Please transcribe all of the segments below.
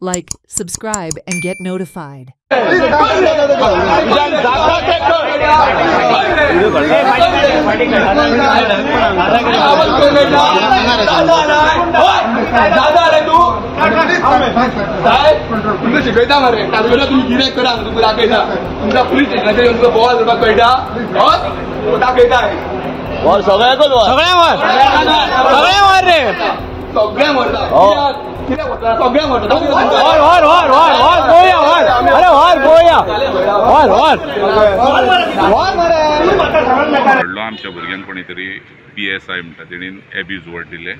Like, subscribe, and get notified. शिकयता मरे तालुक्यात तुम्ही गिरायक करा तुम्ही दाखयता तुमच्या पोलीस स्टेशनाचेर येवन तुका बोवाळ करपाक कळटा हय दाखयता वर सगळ्याकच वर सगळ्या वर रे सगळ्या मरता कित्याक वता सगळ्या मरता वर वर वर वर वर गोया वर अरे वर गोया वर वर वर मरे आमच्या भुरग्यांक कोणी तरी PSI म्हणटा तेणीन एब्यूज वर्ड दिले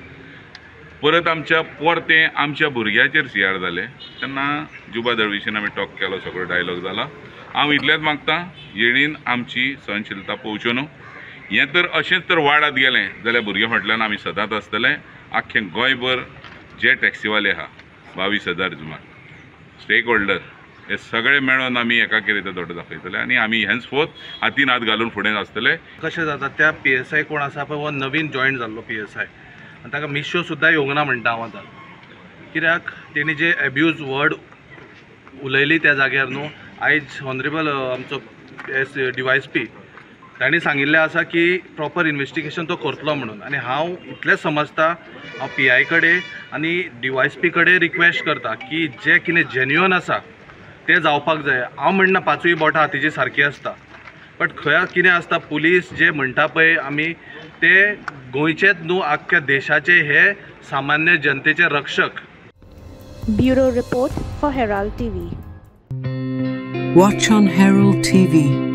परत आमच्या परते आमच्या भुरग्याचेर CR जाले तेन्ना जुबा दळवीशीन आमी टॉक केलो सगळो डायलॉग जाला हांव इतलेंच मागता येणीन आमची सहनशीलता पोवच्यो न्हू हें तर अशेंच तर वाडत गेलें जाल्यार भुरगे फाटल्यान आमी सदांच आसतले आख्खें गोंयभर जे टॅक्सीवाले आहा 22,000 जुमान स्टेक होल्डर हे सगळे मेळोन आमी एका कितें दोड दाखयतले आनी आमी हेन्सफोर्थ हातीन हात घालून फुडें आसतले कशें जाता त्या PSI कोण आसा पळय हो नवीन जॉयन जाल्लो PSI आनी ताका मिश्यो सुद्दां येवंक म्हणटा हांव आतां कित्याक तेणी जे एब्यूज वर्ड उलयली त्या जाग्यार न्हू आयज ऑनरेबल आमचो DYSP तांणी सांगिल्लें आसा की प्रॉपर इन्वेस्टिगेशन तो करतलो म्हणून आनी हांव इतलेंच समजता हांव PI कडेन आनी DYSP कडेन रिक्वेस्ट करता की जें कितें जेन्युअन आसा तें जावपाक जाय हांव म्हणना पांचूय बोटां हातीची सारकी आसता बट खंय कितें आसता पुलीस जे म्हणटा पळय आमी ते गोंयचेच न्हू आख्ख्या देशाचे हे सामान्य जनतेचे रक्षक. Bureau report for Herald TV. Watch on Herald TV.